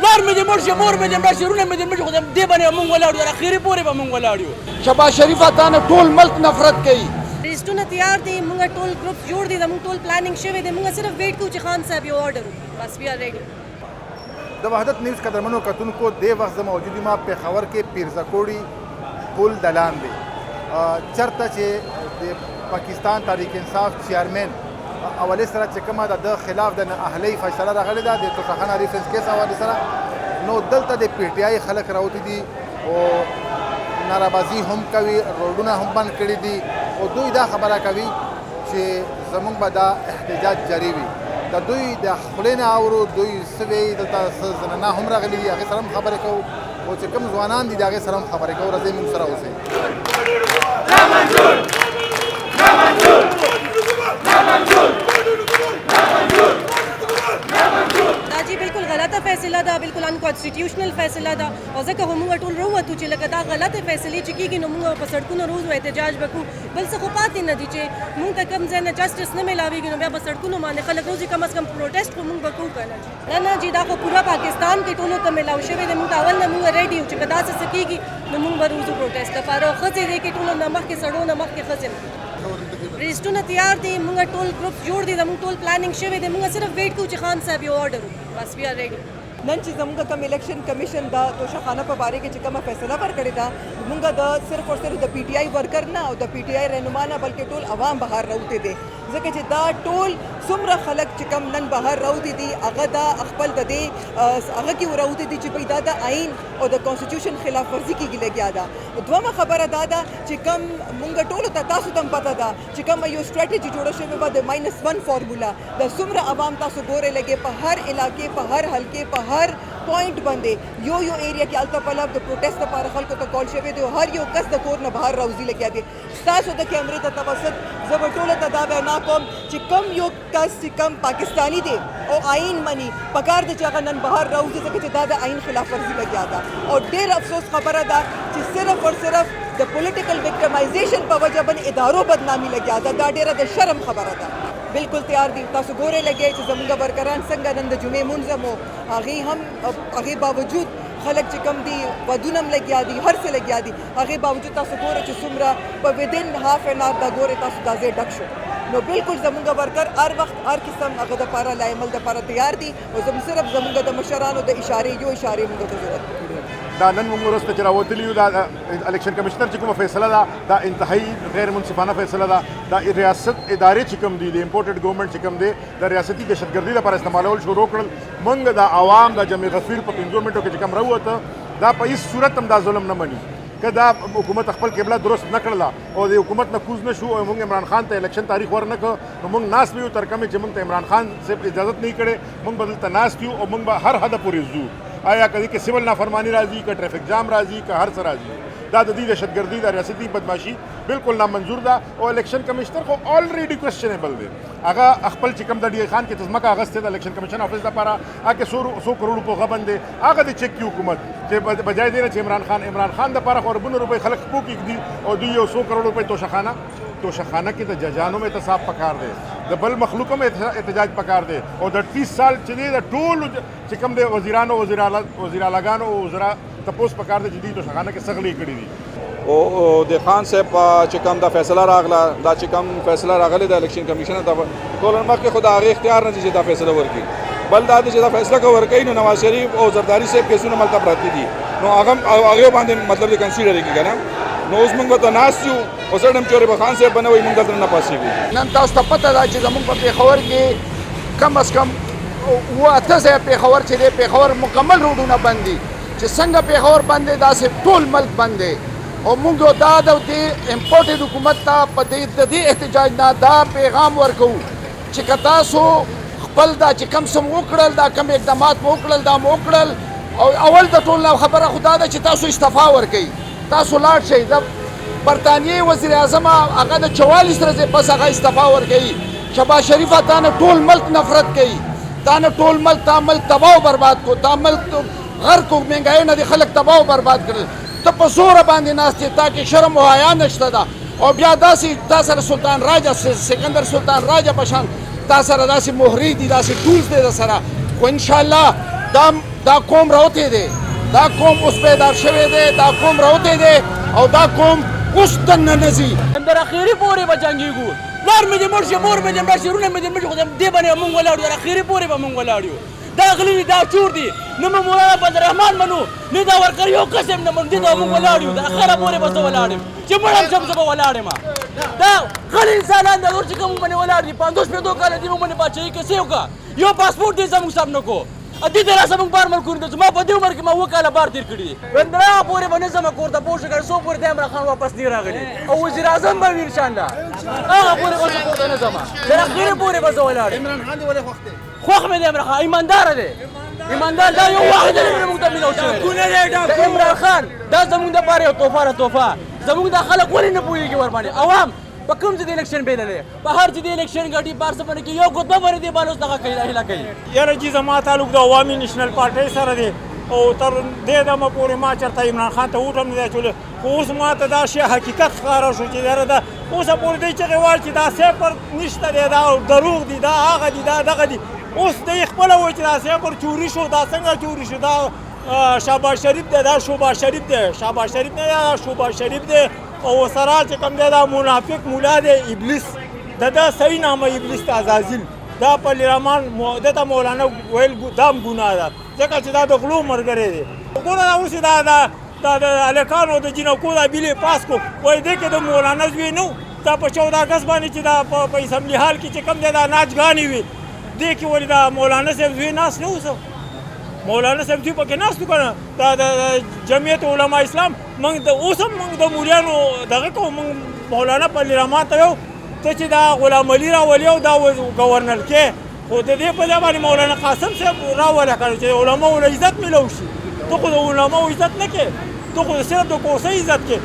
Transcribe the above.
پلار مې دې مړ شي مور مې دې مړ شي وروڼه مې دې مړ شي خو دې باندې به مونږ ولاړ یو اخري پورې به مونږ ولاړ یو شهباز شریف تا نه ټول ملک نفرت کوي رجسټرونه تیار دي مونږ ټول ګروپ جوړ دي زموږ ټول پلانینګ شوی دی مونږ صرف ویټ کوو چې خان صاحب یو آرډر وکړي بس وی آر ریډي د وحدت نیوز قدرمنو کتونکو دې وخت زه موجود یم پېښور کې پیرزکوړي پل د لاندې چېرته چې د پاکستان تحریک انصاف چیئرمین اولې سره چې کومه د خلاف د نااهلۍ فیصله راغلې ده د توشخانه ریفرنس کیس حوالې سره نو دلته د پی ټي آی خلک راوتي دي او نارابازي هم کوي روډونه هم بند کړي دي او دوی دا خبره کوي چې زمونږ به دا احتجاج جاري وي د دوی د خولې نه اورو دوی څه وایي دلته څه زنانه هم راغلي دي هغې سره هم خبرې کوو او چې کوم ځوانان دي د هغې سره هم خبرې کوو راځئ موږ سره اوسئ دا جی بالکل غلطه فیصله ده بالکل انکانسټیټیوشنل فیصله ده او ځکه خو موږ ټول راووتو چې لکه دا غلطې فیصلې چې کېږي نو موږ په سړکونو روز و احتجاج وکړو بل څه خو پاتې نه دي چې موږ ته کوم ځای نه جسټس نه میلاویږي نو بیا به سړکونو باندې خلک روزي کم از کم پروټیسټ خو موږ به کوو که نه نه جی دا خو پوره پاکستان کې ټولو ته میلاو شوی دی موږ ته اول نه موږ ریډي یو چې که داسې څه کېږي نو موږ به روزو پروټیسټ لپاره او ښځې دی کې ټولو نه مخکې سړو نه مخکې ښځې رجسټرونه تیار دي مونږ ټول ګروپ جوړ دي زموږ ټول پلانینګ شوی دی مونږ صرف ویټ کوو چې خان صاحب یو آرډر وکړي بس وی آر ریډي نن چې زموږ کوم الیکشن کمیشن دا توشخانه په باره کې چې کومه فیصله ورکړې ده موږ د صرف او صرف د پی ټي آی ورکر نه او د پی ټي آی رهنما نه بلکې ټول عوام بهر راوته دي ځکه چې دا ټول څومره خلک چې کم نن بهر راوته دي هغه دا خپل د دې هغه کې راوته دي چې پیدا د آئین او د کانسټیټیوشن خلاف ورزي کېږي لګیا ده دومره خبره دا ده چې کم موږ ټول ته تاسو ته پته ده چې کوم یو سټریټجی جوړه شوې و د -1 فارمولا د څومره عوام تاسو ګورې لګي په هر علاقې په هر حلقې په هر پوینټ باندې یو ایریا کې الته پلاب د پروټیسټ لپاره خلکو ته کال شوی دی هر یو کس د کور نه بهر راوځي لګیا دی تاسو د کیمرې ته توسط زه به ټولو ته دا بیان کوم چې کم یو کس چې کم پاکستانی دی او آئین مني پکار دی چې هغه نن بهر راوځي ځکه چې دا د آئین خلاف ورزي لګیا ده او ډېر افسوس خبره ده چې صرف او صرف د پولیټیکل وکټمایزیشن په وجه باندې ادارو بدنامي لګیا ده دا ډېره د شرم خبره ده بالکل تیار دي تاسو ګورې لګئ چې زموږ ورکران څنګه نن د جمعې مونځ مو هغې باوجود خلک چې کم دي ودونه هم لګیا دي هر څه لګیا دي هغې باوجود تاسو ګورئ چې څومره په ودن هاف این آور دا ګورئ تاسو دا ځای ډک شو نو بالکل زموږ ورکر هر وخت هر قسم هغه دپاره لایمل دپاره تیار دي او صرف زموږ د مشرانو د اشارې یو اشارې موږ ته ضرورت دا نن موږ وروسته چې راوتلي یو دا الیکشن کمیشنر چې کومه فیصله ده دا انتهایی غیر منصفانه فیصله ده دا ریاست ادارې چې کوم دي د امپورټډ ګورنمنټ چې کوم دی د ریاستي دهشتګردي لپاره استعمالول شروع کړل موږ د عوام د جمع غفیر په 5 منټو کې چې کوم راووته دا په هیڅ صورت هم دا ظلم نه مني که دا حکومت خپل قبله درست نه کړله او د حکومت نه کوز نه شو او موږ عمران خان ته الیکشن تاریخ ور نه کړ نو موږ ناست یو تر کومې چې موږ ته عمران خان صاحب اجازت نه کړې موږ به دلته ناست یو او موږ به هر حده پورې ځو آیا کدی کې سیول نافرمانی راځي که ټریفک جام راځي که هر څه راځي دا د دې دهشتګردي د ریاستي بدماشي بالکل نامنظور ده او الیکشن کمیشنر خو الریډي کوېسچنیبل دی هغه خپل چې کوم د ډي خان کې ځمکه اخیستې د الیکشن کمیشن افیس لپاره هغه 100 کروڑ په غبن دی هغه د چک کی حکومت چې بجای دی چې عمران خان لپاره خربونه روپۍ خلک پوکې دي او دوی 100 کروڑ روپۍ توشخانه کې د ججانو میں احتساب پکار دی د بل مخلوقو میں احتجاج پکار دی او د 30 سال چې دی د ټول چې کوم د وزیرانو وزیرالاګانو او وزرا تپوس پکار دی چې دوی توشخانه کې سغلي کړي دي او د خان صاحب چې کوم دا فیصله راغله دا چې کوم فیصله راغله د الیکشن کمیشن ته ټول مخکې خو د هغې اختیار نه چې دا فیصله ورکړي بل دا چې دا فیصله که ورکوي نو نواز شریف او زرداري صاحب کیسونه ملته پراته دي نو هغې باندې مطلب د کنسیډر کېږي که نه نو اوس موږ ورته ناست یو او څه ټایم چې ورې به خان صاحب به نه وایي موږ دلته نه پاسېږو نن تاسو ته پته ده چې زموږ په پېښور کې کم از کم 8 ځایه پېښور چې دی پېښور مکمل روډونه بند دي چې څنګه پېښور بند دی داسې ټول ملک بند دی او موږ دا د دې امپورټډ حکومت ته په دې احتجاج نه دا پیغام ورکوو چې که تاسو خپل دا چې کم څه مو وکړل دا کم اقدامات مو وکړل دا مو وکړل او اول د ټول نه خبره خو دا ده چې تاسو استعفا ورکوئ تاسو لاړ شئ د برطانیې وزیر اعظم هغه د 44 ورځې پس هغه استعفا ورکوي شهباز شریف تا نه ټول ملک نفرت کوي تا نه ټول ملک تا ملک تباہ و برباد کو تا ملک غرق کو مهنګایي نه دي خلک تباہ و برباد کړل ته په زوره باندې ناست یې تا کې شرم و حیا نشته ده او بیا داسې تا سره سلطان راجا سکندر سلطان راجا په شان تا سره داسې مهرې دي داسې ټولز دی در سره خو انشاءالله دا دا قوم راوتی دی دا قوم اوس بیدار شوی دی دا قوم راوتی دی او دا قوم اوس دننه نځي در اخیری پورې به جنګېږو پلار مې دې مړ شي مور مې دې مړ شي وروڼه مې دې مړ شي خو دې باندې مونږ ولاړ یو در اخیری پورې به مونږ ولاړ یو دا غلي دي دا چور دي نه مو مولانا بدررحمان منو نه دا ورکر یو قسم نه منو دي دا مونږ ولاړ یو د اخره پورې به زه ولاړ یم چې مړ هم شم زه به ولاړ یم دا غلي انسانان دا نور چې کوم باندې ولاړ دي 50 کاله دي مونږ باندې پاچاهي کې سیو کا یو پاسپورټ دې زموږ سم نه کو ادي دې راسه مونږ بار ملکونه ته ما په دې عمر کې ما وکاله بار تیر کړی دي وندرا پورې باندې زما کور ته پوښتنه کړ سو پورې د عمران خان واپس نه راغلی او وزیر اعظم به وي ان شاء الله هغه پورې به کور ته نه زما تر اخره پورې به زه ولاړ عمران خان دې ولې خوښ مې دې عمران خان ایماندار دی ایماندار دا یو واحد نه موږ ته ملو شي عمران خان دا زموږ د پاره یو توفه زموږ د خلک ولې نه پوهیږي ور باندې عوام په کوم ځای د الیکشن بیللې په هر ځای د الیکشن غټي بار څه باندې کې یو خطبه باندې دی بالوس دغه کوي هله کوي یاره جی زما تعلق د عوامي نېشنل پارټۍ سره دی او تر دې دمه پورې ما چېرته عمران خان ته ووټ هم نه دی اچولی خو اوس ما ته دا شی حقیقت ښکاره شو چې یاره دا اوسه پورې دی چغې وایي چې دا صفر نشته دی دا دروغ دي دا هغه دي دا دغه دي اوس دی خپله وایي چې دا صفر چوري شو دا څنګه چوري شو دا شهباز شریف دی دا شوباز شریف دی شهباز شریف نه دا شوباز شریف دی او سره چې کوم دی دا منافق مولا دی ابلیس دا صحیح نامه ابلیس ته عزازیل دا پارلمان دته مولانا ویل دام ګناه ده ځکه چې دا د غلو ملګری دی ګوره دا اوس دا د هلکانو د جینکو دا بیلې پاس کو وایي دی کې د مولانا زوی نه دا په 14 اګست باندې چې دا په اسمبلي هال کې چې کوم دی دا ناچګانې وي دی کې ولې دا مولانا صاحب زوی ناست نه اوسه مولانا صاحب زوی پکې ناست کنه دا د جمعیت علما اسلام موږ د اوس هم موږ د مولیانو دغه کوو موږ مولانا پارلمان ته یو ته چې دا غلام علي راولي او دا ګورنر کې خو د دې په ځای باندې مولانا قاسم صاحب راوله کړی چې علماو له عزت میلو شي ته خو د علماو عزت نه کې ته خو صرف د کورسۍ عزت کې